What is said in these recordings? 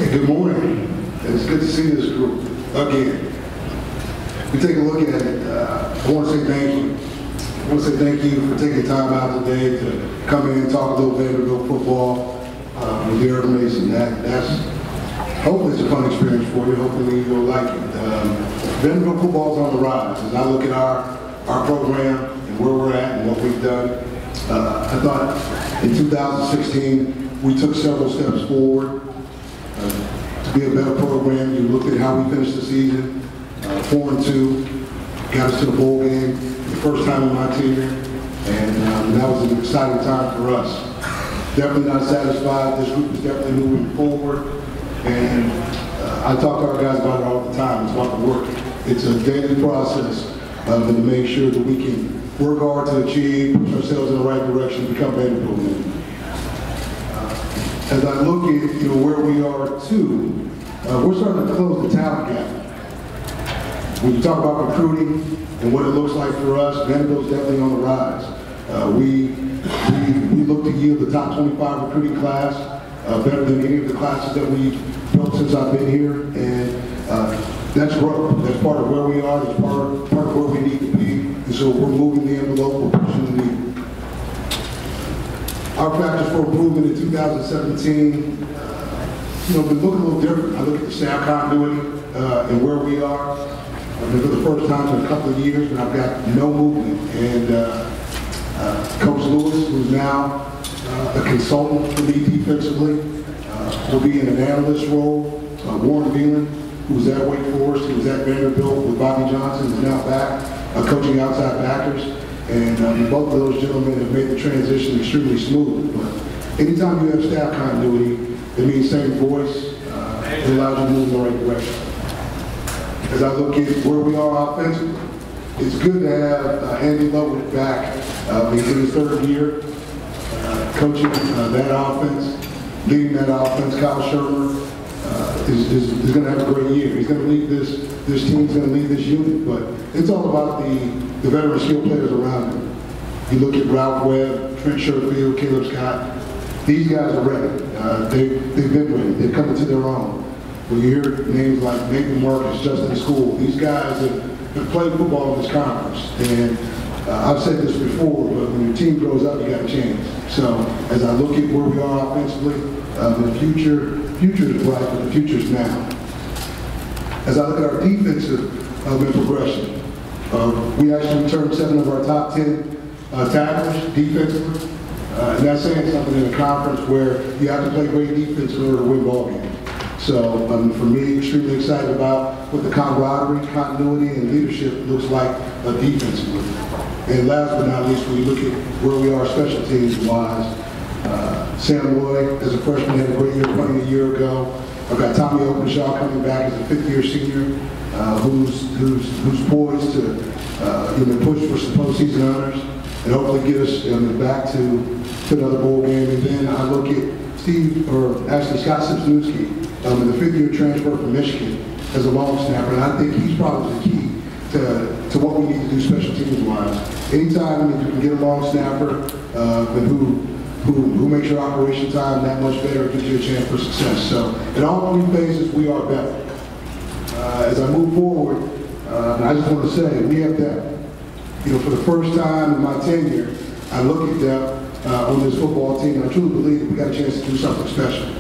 Hey, good morning. It's good to see this group again. We take a look at it. I want to say thank you. I want to say thank you for taking time out today to come in and talk a little Vanderbilt football with Derek Mason. That's hopefully it's a fun experience for you. Hopefully you'll like it. Vanderbilt football is on the rise. As I look at our program and where we're at and what we've done, I thought in 2016 we took several steps forward to be a better program. You looked at how we finished the season, 4-2, got us to the bowl game, the first time in my tenure, and that was an exciting time for us. Definitely not satisfied. This group is definitely moving forward, and I talk to our guys about it all the time. It's about the work. It's a daily process to make sure that we can work hard to achieve, push ourselves in the right direction, become Vanderbilt men. As I look at where we are too, we're starting to close the talent gap. When you talk about recruiting and what it looks like for us, Vanderbilt's definitely on the rise. We look to yield the top 25 recruiting class, better than any of the classes that we've built since I've been here, and that's growth. That's part of where we are. That's part of where we need to be. And so we're moving the envelope, we're pushing the needle. Our factors for improvement in 2017, been looking a little different. I look at the staff continuity and where we are. For the first time in a couple of years, and I've got no movement. And Coach Lewis, who's now a consultant for me defensively, will be in an analyst role. Warren Beelan, who was at Wake Forest, who was at Vanderbilt with Bobby Johnson, is now back coaching outside backers. And both of those gentlemen have made the transition extremely smooth. But anytime you have staff continuity, it means same voice. It allows you to move in the right direction. As I look at where we are offensively, it's good to have Andy Lovewood back. He's in his third year coaching that offense, leading that offense. Kyle Shermer is going to have a great year. He's going to lead this team's going to lead this unit, but it's all about the veteran skill players around him. You look at Ralph Webb, Trent Sherfield, Caleb Scott. These guys are ready. They've been ready. They've come into their own. When you hear names like Nathan Marcus, Justin School, these guys have played football in this conference. And I've said this before, but when your team grows up, you got to change. So as I look at where we are offensively, the future is bright, but the future is now. As I look at our defensive progression, we actually returned 7 of our top 10 tacklers defensively. And that's saying something in a conference where you have to play great defense in order to win ball games. So for me, extremely excited about what the camaraderie, continuity, and leadership looks like defensively. And last but not least, when you look at where we are special teams-wise, Sam Roy, as a freshman, had a great year running a year ago. I've got Tommy Openshaw coming back as a 5th-year senior, who's poised to push for some postseason honors and hopefully get us back to another bowl game. And then I look at Scott Simpsonowski, the 5th-year transfer from Michigan as a long snapper, and I think he's probably the key to what we need to do special teams-wise. Anytime you can get a long snapper who makes your operation time that much better, gives you a chance for success. So in all 3 phases, we are better. As I move forward, I just want to say we have depth. For the first time in my tenure, I look at depth on this football team, and I truly believe that we got a chance to do something special.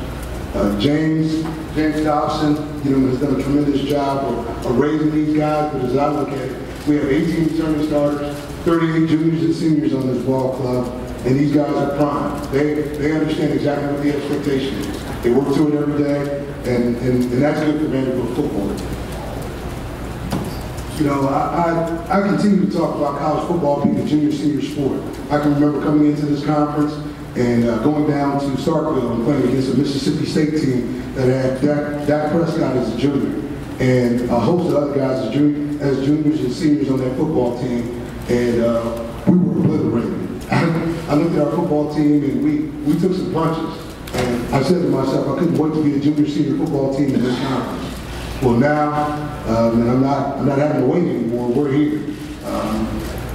James Dobson, has done a tremendous job of raising these guys, but as I look at it, we have 18 returning starters, 38 juniors and seniors on this ball club, and these guys are prime. They understand exactly what the expectation is. They work to it every day, and that's good for Vanderbilt football. I continue to talk about college football being a junior-senior sport. I can remember coming into this conference and going down to Starkville and playing against a Mississippi State team that had Dak Prescott as a junior and a host of other guys as juniors and seniors on that football team, and we were obliterated. I looked at our football team and we took some punches, and I said to myself, I couldn't wait to be a junior-senior football team in this conference. Well, now, and I'm not having to wait anymore. We're here.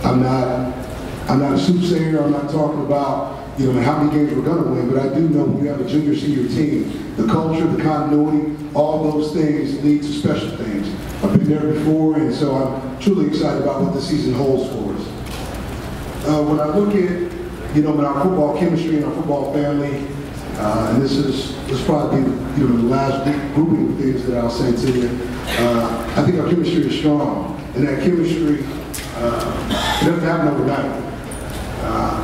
I'm not a soothsayer. I'm not talking about you know, how many games we're going to win, but I do know when you have a junior, senior team, the culture, the continuity, all those things lead to special things. I've been there before, and so I'm truly excited about what the season holds for us. When I look at, you know, in our football chemistry and our football family, and this probably, you know, the last grouping of things that I'll say to you. I think our chemistry is strong, and that chemistry it doesn't happen overnight.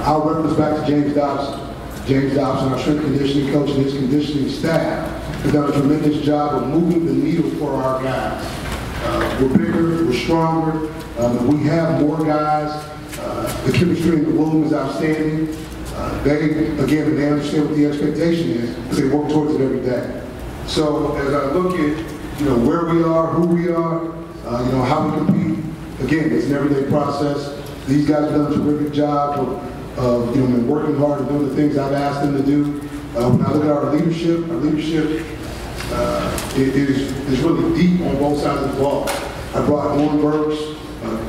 I'll reference back to James Dobson. James Dobson, our strength conditioning coach, and his conditioning staff have done a tremendous job of moving the needle for our guys. We're bigger, we're stronger, we have more guys. The chemistry in the room is outstanding. They understand what the expectation is, because they work towards it every day. So as I look at, you know, where we are, who we are, you know, how we compete, again, it's an everyday process. These guys have done a terrific job of you know, working hard and doing the things I've asked them to do. When I look at our leadership is really deep on both sides of the ball. I brought Warren Burks,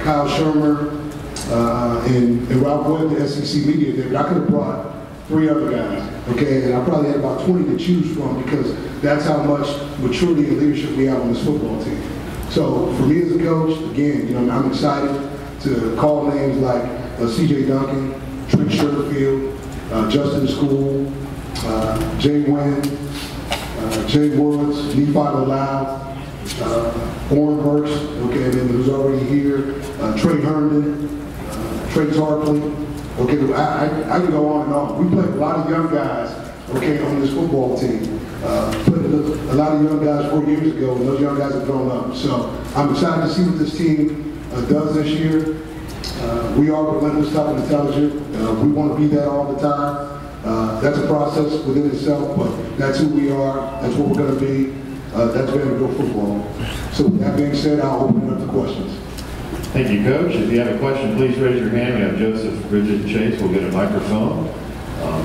Kyle Shermer, and Ralph Webb, the SEC media there, but I could have brought 3 other guys, okay? And I probably had about 20 to choose from, because that's how much maturity and leadership we have on this football team. So for me as a coach, again, you know, I'm excited to call names like C.J. Duncan, Trent Sherfield, Justin School, Jay Wynn, Jay Woods, Nephi Lau, Warren Burks, okay, and then who's already here, Trey Herndon, Trey Tarpley. Okay, I can go on and on. We played a lot of young guys, okay, on this football team. Played a lot of young guys 4 years ago, and those young guys have grown up. So I'm excited to see what this team does this year. We are relentless, tough, and intelligent. We want to be that all the time. That's a process within itself, but that's who we are. That's what we're going to be. That's Vanderbilt football. So with that being said, I'll open it up to questions. Thank you, Coach. If you have a question, please raise your hand. We have Joseph, Bridget, and Chase. We'll get a microphone.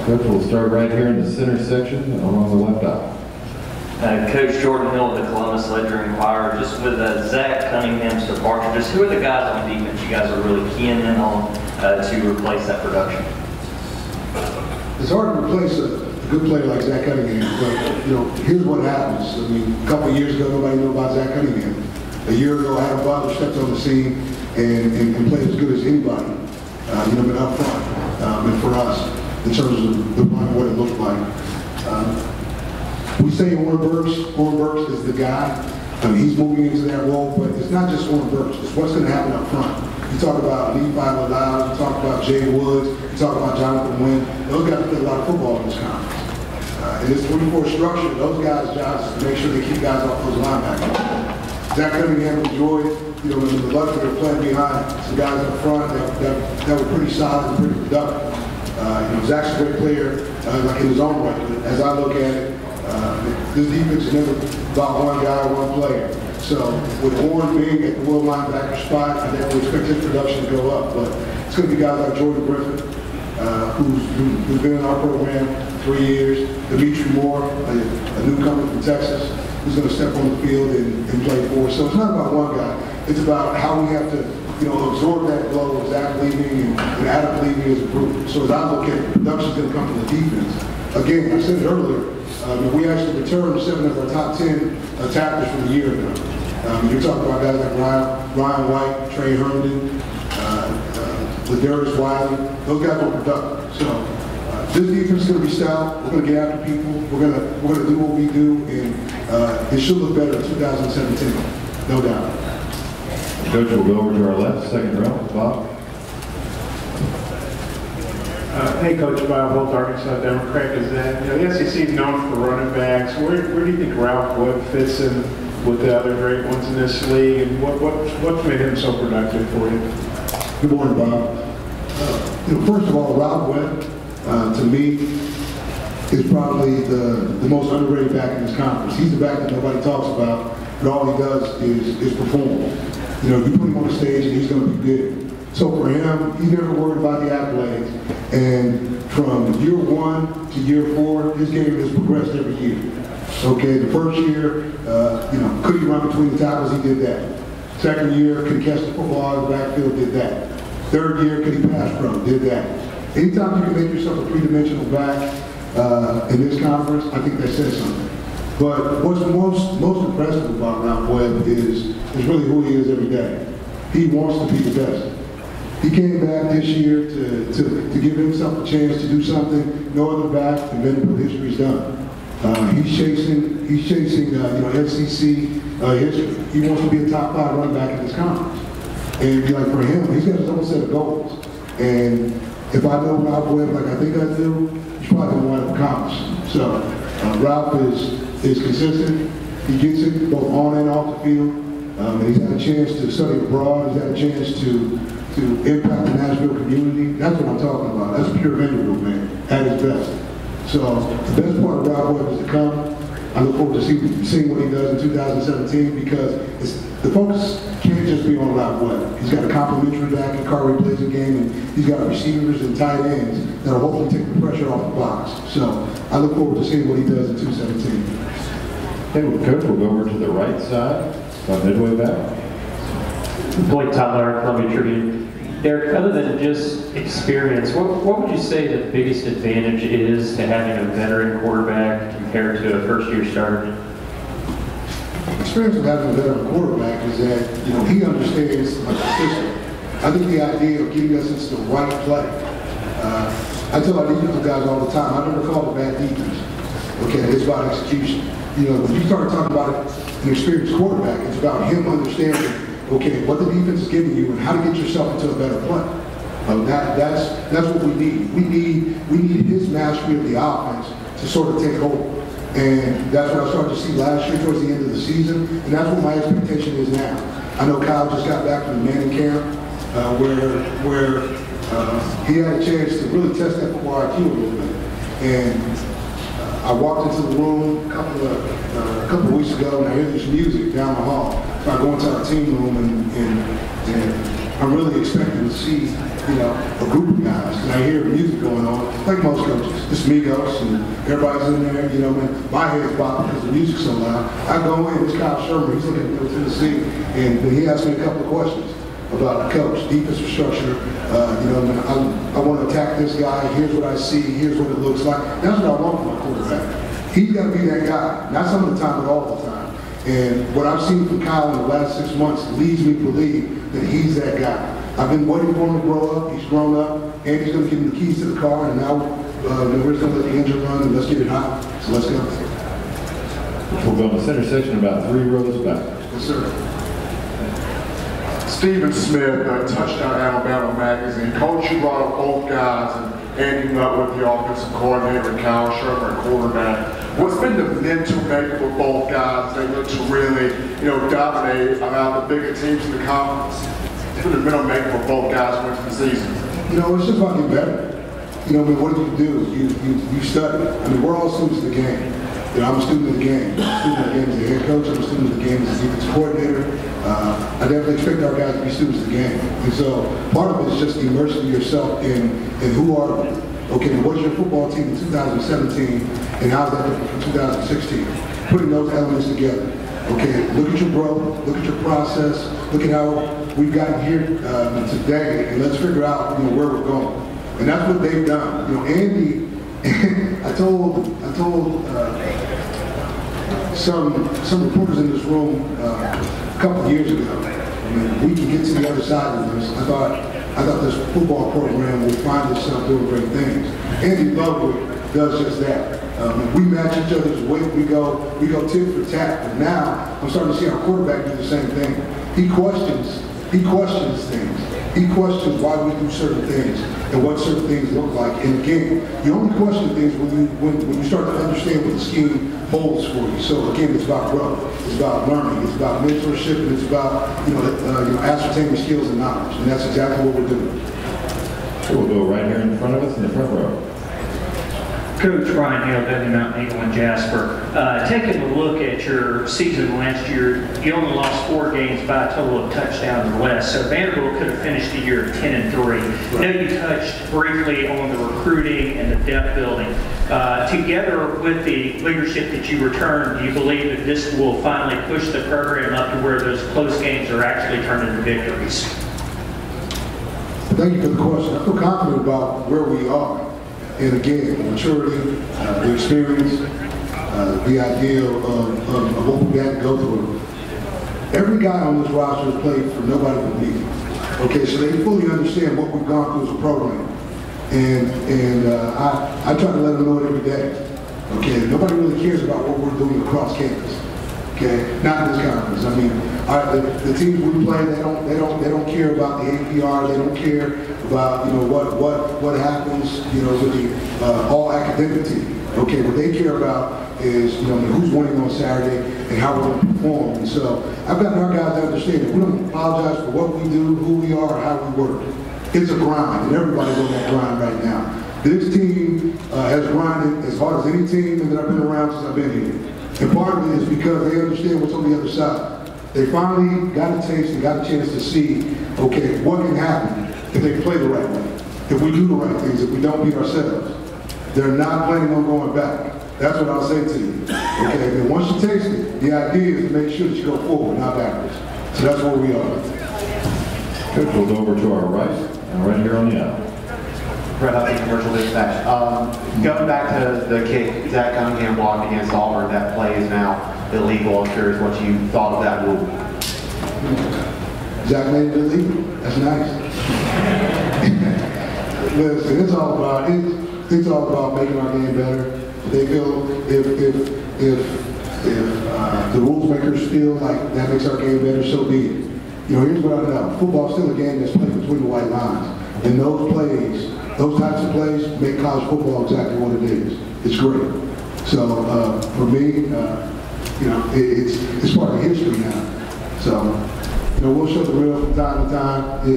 Coach, we'll start right here in the center section along the left aisle. Coach Jordan Hill of the Columbus Ledger-Inquirer, just with Zach Cunningham's departure, just who are the guys on defense you guys are really keying in on to replace that production? It's hard to replace a good player like Zach Cunningham, but you know, here's what happens. I mean, a couple of years ago, nobody knew about Zach Cunningham. A year ago, Adam Butler stepped on the scene and played as good as anybody, you know, been up front, and for us, in terms of what it looked like. We say Warren Burks is the guy. I mean, he's moving into that role, but it's not just Warren Burks, it's what's going to happen up front. You talk about Nephi Lau, you talk about Jay Woods, you talk about Jonathan Wynn. Those guys play a lot of football in this conference. In this 3-4 structure, those guys' jobs is to make sure they keep guys off those linebackers. Zach Cunningham enjoyed, you know, the luxury of playing behind some guys up front that were pretty solid and pretty productive. You know, Zach's a great player, like in his own right. But as I look at it, this defense is never about one guy or one player. So with Warren being at the will linebacker spot, I think we expect his production to go up. But it's going to be guys like Jordan Griffin, who's been in our program 3 years, Dimitri Moore, a newcomer from Texas, who's going to step on the field and play for us. So it's not about one guy. It's about how we have to, you know, absorb that blow of Zach leaving and Adam leaving as a group. So as I look at it, production's going to come from the defense. Again, I said it earlier, we actually returned 7 of our top 10 attackers from a year ago. You're talking about guys like Ryan White, Trey Herndon, Ladarius Wiley. Those guys were productive. So this defense is going to be stout. We're going to get after people. We're going to do what we do, and it should look better in 2017, no doubt. Coach, we'll go over to our left, second row. Bob. Hey, Coach, Bob Holt, Arkansas Democrat Gazette. You know, the SEC is known for running backs. Where do you think Ralph Webb fits in with the other great ones in this league, and what's made him so productive for you? Good morning, Bob. You know, first of all, Ralph Webb, to me, is probably the most underrated back in this conference. He's the back that nobody talks about, but all he does is perform. You know, you put him on the stage and he's going to be good. So for him, he's never worried about the accolades. And from year 1 to year 4, his game has progressed every year. Okay, the first year, you know, could he run between the tackles? He did that. Second year, could he catch the football out of the backfield? Did that. Third year, could he pass pro? Did that. Anytime you can make yourself a three-dimensional back in this conference, I think that says something. But what's most impressive about Ralph Webb is really who he is every day. He wants to be the best. He came back this year to give himself a chance to do something no other back in Vanderbilt history's done. He's chasing SEC history. He wants to be a top 5 running back in this conference. And like for him, he's got his own set of goals. And if I know Ralph Webb like I think I do, he's probably going to wind up accomplishing. So Ralph is consistent. He gets it both on and off the field. And he's had a chance to study abroad. He's had a chance to impact the Nashville community. That's what I'm talking about. That's pure Vanderbilt, man, at his best. So the best part of Ralph Webb is to come. I look forward to seeing what he does in 2017 because the focus can't just be on Ralph Webb. He's got a complimentary back in Carter plays the game, and he's got receivers and tight ends that will hopefully take the pressure off the box. So I look forward to seeing what he does in 2017. Okay, well, Coach, we'll go over to the right side, about midway back. Blake Tyler, Columbia Tribune. Derek, other than just experience, what would you say the biggest advantage is to having a veteran quarterback compared to a first-year starter? Experience of having a veteran quarterback is that, he understands the system. I think the idea of getting us into the right play. I tell our defensive guys all the time, I never call it bad defense. Okay, it's about execution. When you start talking about an experienced quarterback, it's about him understanding, okay, what the defense is giving you and how to get yourself into a better play. That's what we need. We need his mastery of the offense to sort of take hold. And that's what I started to see last year towards the end of the season, and that's what my expectation is now. I know Kyle just got back from the Manning camp where he had a chance to really test that football IQ a little bit. And I walked into the room a couple of weeks ago, and I hear this music down the hall. So I go into our team room, and I'm really expecting to see, a group of guys. And I hear music going on, like most coaches. It's Migos, and everybody's in there. Man, my head's bopping because the music's so loud. I go in, it's Kyle Sherman. He's looking at Middle Tennessee, and he asked me a couple of questions about the coach, defensive structure. I want to attack this guy. Here's what I see. Here's what it looks like. That's what I want from my quarterback. He's got to be that guy. Not some of the time, but all the time. And what I've seen from Kyle in the last 6 months leads me to believe that he's that guy. I've been waiting for him to grow up. He's grown up. And he's going to give me the keys to the car. And now we're just going to let the engine run and let's get it hot. So let's go. We'll go in the center section about 3 rows back. Yes, sir. Stephen Smith, Touchdown Alabama magazine. Coach, you brought up both guys, and Andy Nutt with the offensive coordinator and Kyle Sherman, quarterback. What's been the mental makeup of both guys? They look to really, dominate around the bigger teams in the conference. What's been the mental makeup of both guys going into the season? It's just about getting better. What do? You study. We're all students of the game. I'm a student of the game. I'm a student of the game as a head coach. I'm a student of the game as a defensive coordinator. I definitely expect our guys to be students of the game. And so part of it is just immersing yourself in who are you. Okay, what's your football team in 2017 and how's that different from 2016? Putting those elements together. Okay, look at your growth, look at your process, look at how we've gotten here today, and let's figure out where we're going. And that's what they've done. Andy, I told some reporters in this room a couple of years ago, we can get to the other side of this. I thought this football program will find itself doing great things. Andy Ludwig does just that. We match each other's weight. We go tit for tat. But now I'm starting to see our quarterback do the same thing. He questions things. He questions why we do certain things and what certain things look like. And again, you only question things when you start to understand what the scheme holds for you. So again, it's about growth. It's about learning. It's about mentorship, and it's about ascertaining skills and knowledge. And that's exactly what we're doing. So we'll go right here in front of us in the front row. Coach Ryan Hale, W Mountain Eagle in Jasper. Taking a look at your season last year, you only lost 4 games by a total of touchdown or less. So Vanderbilt could have finished the year 10-3. I know you touched briefly on the recruiting and the depth building. Together with the leadership that you returned, do you believe that this will finally push the program up to where those close games are actually turned into victories? Thank you for the question. I feel confident about where we are. And again, the maturity, the experience, the idea of what we had to go through. Every guy on this roster has played for nobody but me. Okay, so they fully understand what we've gone through as a program. And I try to let them know it every day. Okay, nobody really cares about what we're doing across campus. Okay, not in this conference. I mean, the teams we play, they don't care about the APR. They don't care about what happens with the all academic team. Okay, what they care about is who's winning on Saturday and how we're going to perform. And so I've gotten our guys to understand that we don't apologize for what we do, who we are, how we work. It's a grind, and everybody's on that grind right now. This team has grinded as hard as any team that I've been around since I've been here. And part of it is because they understand what's on the other side. They finally got a taste and got a chance to see, okay, what can happen if they play the right way, if we do the right things, if we don't beat ourselves. They're not planning on going back. That's what I'll say to you. Okay, and once you taste it, the idea is to make sure that you go forward, not backwards. So that's where we are. Coach, we'll go over to our right, and right here on the aisle. Brett Huffey, Commercial Dispatch. Going back to the kick, Zach Cunningham blocked against Auburn, that play is now illegal. I'm curious what you thought of that rule. Zach made it illegal. That's nice. Listen, it's all about making our game better. They feel if the rules makers feel like that makes our game better, so be it. Here's what I know. Football's still a game that's played between the white lines. And those plays, those types of plays make college football exactly what it is. It's great. So for me, it's part of history now. So we'll show the real from time to time.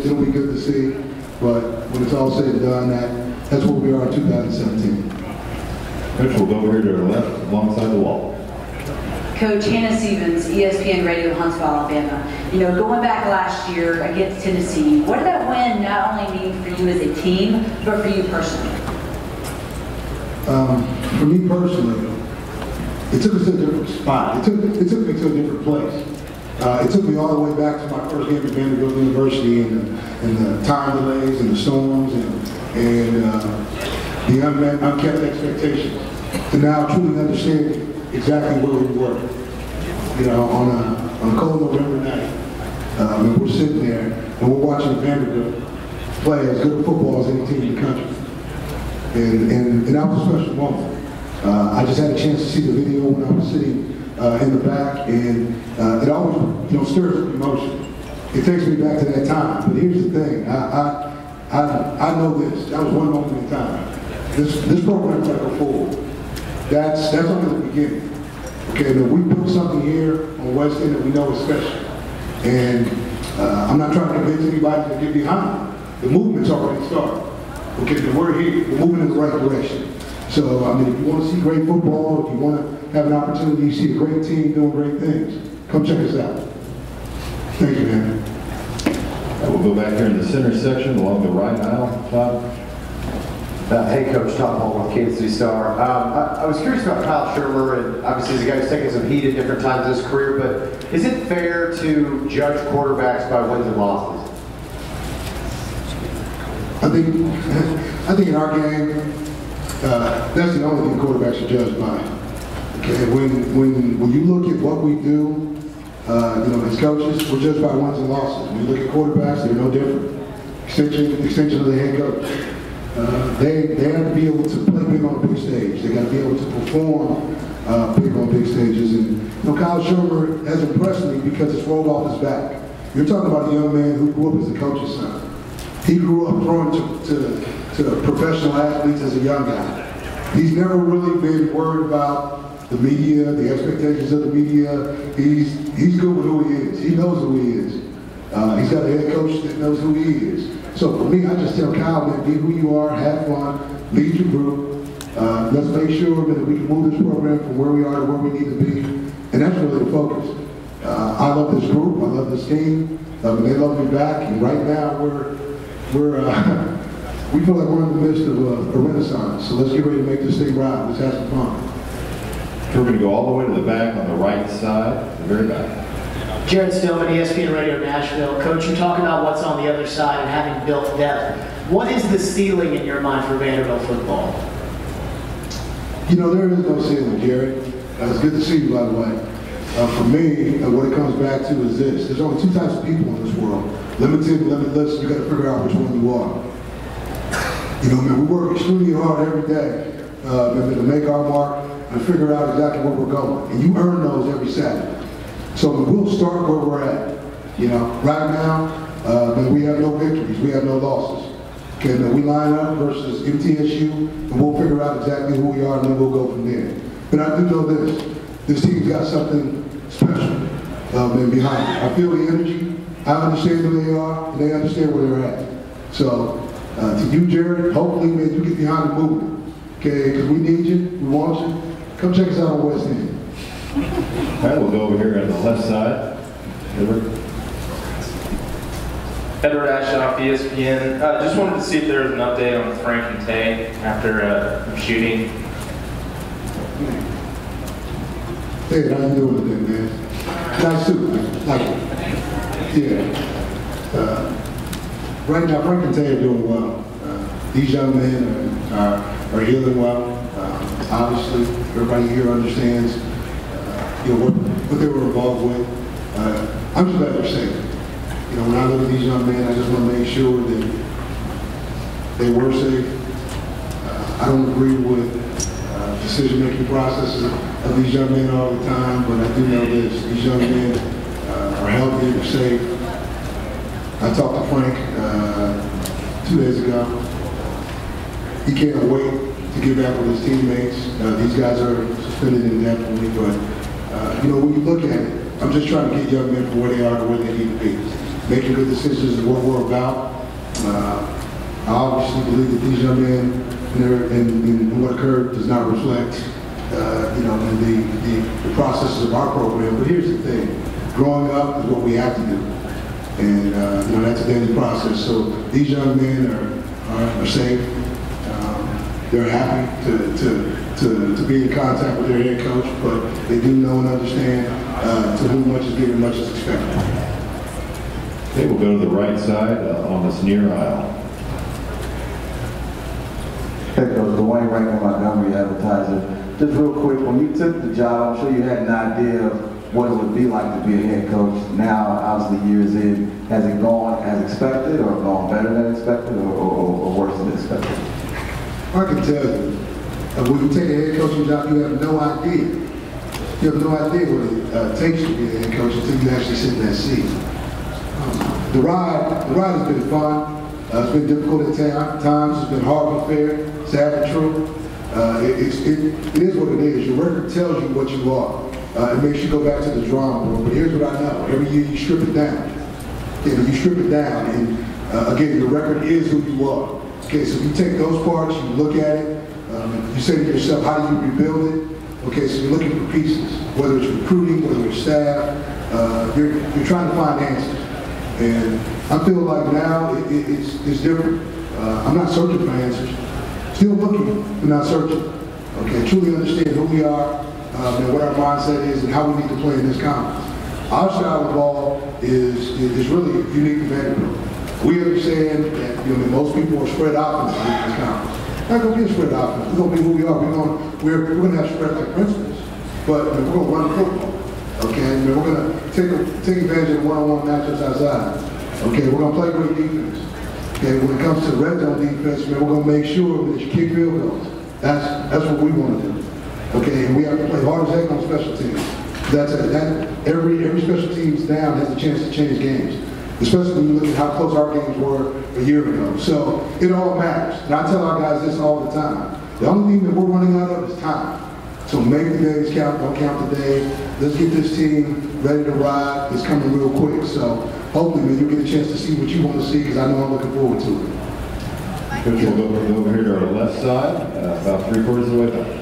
It'll be good to see. But when it's all said and done, that's where we are in 2017. Coach, we'll go over here to the left, alongside the wall. Coach Hannah Stevens, ESPN Radio, Huntsville, Alabama. Going back last year against Tennessee, what did that win not only mean for you as a team, but for you personally? For me personally, it took us to a different spot. It took me to a different place. It took me all the way back to my first game at Vanderbilt University and the time delays and the storms and the unkept expectations. To now truly understanding exactly where we were. On a cold November night, and we're sitting there and we're watching Vanderbilt play as good football as any team in the country. And that was a special moment. I just had a chance to see the video when I was sitting in the back, and it always stirs up emotion. It takes me back to that time. But here's the thing, I know this. That was one moment in time. This program's got to go forward. That's only the beginning. Okay, but we built something here on West End that we know is special. And I'm not trying to convince anybody to get behind it. The movement's already started. Okay, but we're here. We're moving in the right direction. So, if you want to see great football, if you want to have an opportunity to see a great team doing great things, come check us out. Thank you, man. We'll go back here in the center section along the right aisle, Todd. Hey, Coach, Tom Hall with Kansas City Star. I was curious about Kyle Shermer, and obviously he's a guy who's taken some heat at different times in his career, but is it fair to judge quarterbacks by wins and losses? I think in our game, that's the only thing quarterbacks are judged by. Okay, when you look at what we do, as coaches, we're judged by wins and losses. When you look at quarterbacks, they're no different. Extension of the head coach. They have to be able to play big on a big stage. They got to be able to perform big on big stages. And Kyle Shermer has impressed me because it's rolled off his back. You're talking about a young man who grew up as a coach's son. He grew up throwing to professional athletes as a young guy. He's never really been worried about the media, the expectations of the media. He's good with who he is. He knows who he is. He's got a head coach that knows who he is. So for me, I just tell Kyle, man, be who you are, have fun, lead your group. Let's make sure that we can move this program from where we are to where we need to be. And that's really the focus. I love this group. I love this team. They love me back. And right now, we feel like we're in the midst of a renaissance. So let's get ready to make this thing right. Let's have some fun. We're going to go all the way to the back on the right side, the very back. Jared Stillman, ESPN Radio Nashville. Coach, you talk about what's on the other side and having built depth. What is the ceiling in your mind for Vanderbilt football? You know, there is no ceiling, Jared. It's good to see you, by the way. For me, what it comes back to is this. There's only two types of people in this world. Limited and limitless. You got to figure out which one you are. You know, man, we work extremely hard every day to make our mark and figure out exactly where we're going. And you earn those every Saturday. So we'll start where we're at. You know, right now, we have no victories. We have no losses. Okay, now we line up versus MTSU, and we'll figure out exactly who we are, and then we'll go from there. But I do know this. This team's got something special behind it. I feel the energy. I understand who they are, and they understand where they're at. So, to you, Jared, hopefully, man, you get behind the movement. Okay, because we need you, we want you. Come check us out on West End. All right, we'll go over here on the left side. Edward Ashoff, ESPN. Just wanted to see if there was an update on Frank and Tay after shooting. Hey, how you doing today, man? Nice suit, man. Like it. Yeah. Right now, Frank and Tay are doing well. These young men are healing well. Obviously, everybody here understands what they were involved with. I'm just glad they're safe. You know, when I look at these young men, I just want to make sure that they were safe. I don't agree with decision-making processes of these young men all the time, but I do know this. These young men are healthy, they're safe. I talked to Frank 2 days ago. He can't wait to get back with his teammates. These guys are suspended indefinitely, but you know, when you look at it, I'm just trying to get young men from where they are to where they need to be. Making good decisions is what we're about. I obviously believe that these young men and what occurred does not reflect, you know, in the processes of our program. But here's the thing: growing up is what we have to do, and you know, that's a daily process. So these young men are safe. They're happy to be in contact with their head coach, but they do know and understand to whom much is given, much is expected. Okay, we'll go to the right side on this near aisle. Hey, Coach, Dwayne Rankin, Montgomery Advertiser. Just real quick, when you took the job, I'm sure you had an idea of what it would be like to be a head coach. Now, obviously, years in, has it gone as expected, or gone better than expected, or worse than expected? I can tell you, when you take a head coaching job, you have no idea. You have no idea what it takes to be a head coach until you actually sit in that seat. The ride has been fun. It's been difficult at times. It's been hard but fair. Sad but true. It is what it is. Your record tells you what you are. It makes you go back to the drawing board. But here's what I know. Every year you strip it down. You strip it down, and again, your record is who you are. Okay, so you take those parts, you look at it, you say to yourself, how do you rebuild it? Okay, so you're looking for pieces, whether it's recruiting, whether it's staff, you're trying to find answers. And I feel like now it's different. I'm not searching for answers. Still looking, but not searching. Okay, truly understand who we are, and what our mindset is, and how we need to play in this conference. Our style of ball is really unique to Vanderbilt. We understand that most people are spread offense in this conference. Not going to be a spread offense. We're going to be who we are. We're going to have spread like principles, but we're going to run football. Okay, and we're going to take advantage of one-on-one matchups outside. Okay, we're going to play great defense. Okay, when it comes to red zone defense, man, we're going to make sure that you kick field goals. That's what we want to do. Okay, and we have to play hard as heck on special teams. Every special teams down has a chance to change games, especially when you look at how close our games were a year ago. So it all matters. And I tell our guys this all the time. The only thing that we're running out of is time. So make the days count, don't count the days. Let's get this team ready to ride. It's coming real quick. So hopefully, man, you'll get a chance to see what you want to see, because I know I'm looking forward to it. Coach, we'll go over here to our left side, about 3/4 of the way back.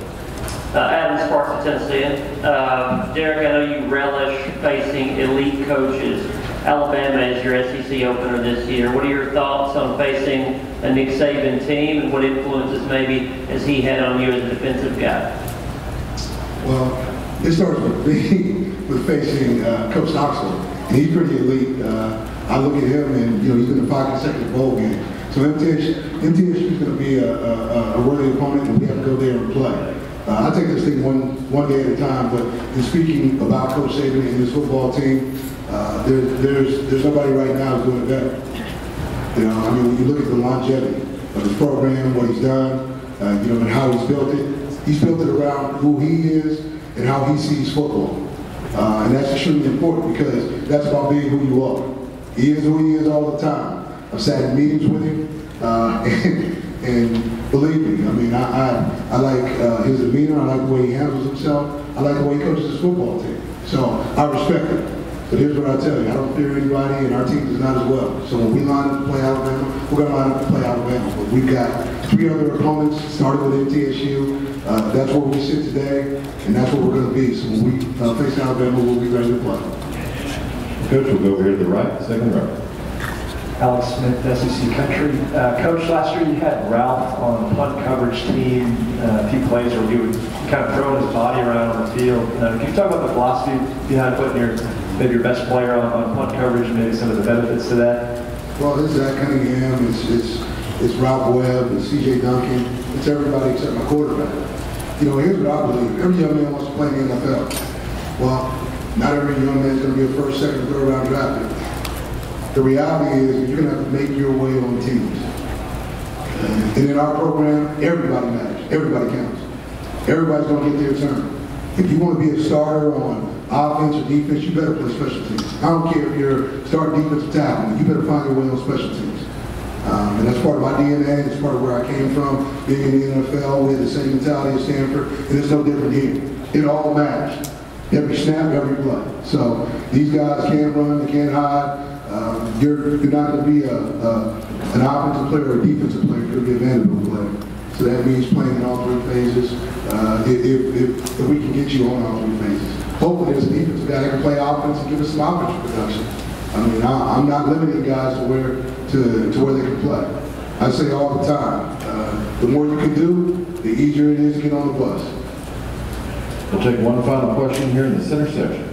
Adam Sparks of Tennessee. Derek, I know you relish facing elite coaches. Alabama is your SEC opener this year. What are your thoughts on facing a Nick Saban team, and what influences maybe has he had on you as a defensive guy? Well, It starts with me, with facing Coach Knoxville, and he's pretty elite. I look at him, and he's been in 5 consecutive bowl games. So MTSU is going to be a worthy opponent, and we have to go there and play. I take this thing one day at a time. But in speaking about Coach Saban and his football team, there's nobody right now who's doing it better. I mean, when you look at the longevity of his program, what he's done, and how he's built it. He's built it around who he is and how he sees football. And that's extremely important because that's about being who you are. He is who he is all the time. I've sat in meetings with him, and believe me, I mean, I like his demeanor, I like the way he handles himself, I like the way he coaches his football team. So I respect him. But here's what I tell you, I don't fear anybody, and our team does not as well. So when we line up to play Alabama, we're going to line up to play Alabama. But we've got 3 other opponents, started with MTSU. That's where we sit today, and that's where we're going to be. So when we face Alabama, we'll be ready to play. Coach, we'll go over here to the right, second row. Alex Smith, SEC Country. Coach, last year you had Ralph on the punt coverage team, a few plays where he would kind of throw his body around on the field. Can you talk about the philosophy behind putting maybe your best player on punt coverage and maybe some of the benefits to that? Well, it's Zach Cunningham, it's Ralph Webb, it's C.J. Duncan, it's everybody except my quarterback. Here's what I believe. Every young man wants to play in the NFL. Well, not every young man is going to be a first, second, third round draft pick. The reality is you're going to have to make your way on teams. And in our program, everybody matters. Everybody counts. Everybody's going to get their turn. If you want to be a starter on offense or defense, you better play special teams. I don't care if you're starting defensive tackle. You better find your way on special teams. And that's part of my DNA. It's part of where I came from. Being in the NFL, we had the same mentality at Stanford, and it's no different here. It all matters. Every snap, every play. So these guys can't run, they can't hide. You're not going to be an offensive player or a defensive player. You're going to be a Vanderbilt player. So that means playing in all 3 phases. If we can get you on all 3 phases. Hopefully there's a defensive guy that can play offense and give us some offensive production. I mean, I'm not limiting guys to where they can play. I say all the time, the more you can do, the easier it is to get on the bus. We'll take one final question here in the center section.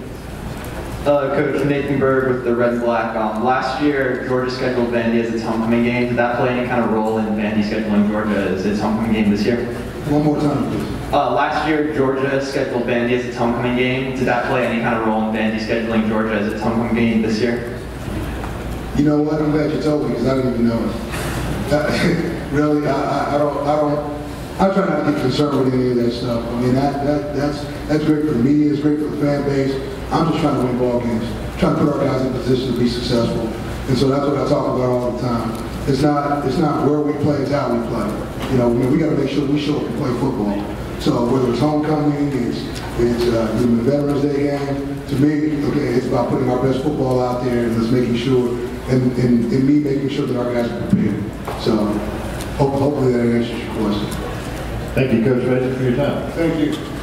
Coach Nathan Berg with the Red and Black. Last year, Georgia scheduled Vandy as its homecoming game. Did that play any kind of role in Vandy scheduling Georgia as its homecoming game this year? One more time, please. Last year, Georgia scheduled Vandy as its homecoming game. Did that play any kind of role in Vandy scheduling Georgia as its homecoming game this year? You know what? I'm glad you told me because I didn't even know it. Really, I try not to get concerned with any of that stuff. I mean, that's great for the media. It's great for the fan base. I'm just trying to win ball games, trying to put our guys in position to be successful. And so that's what I talk about all the time. It's not where we play, it's how we play. We got to make sure we show up and play football. So whether it's homecoming, it's the Veterans Day game, to me, okay, it's about putting our best football out there and just making sure, and me making sure that our guys are prepared. So hopefully that answers your question. Thank you, Coach Major, for your time. Thank you.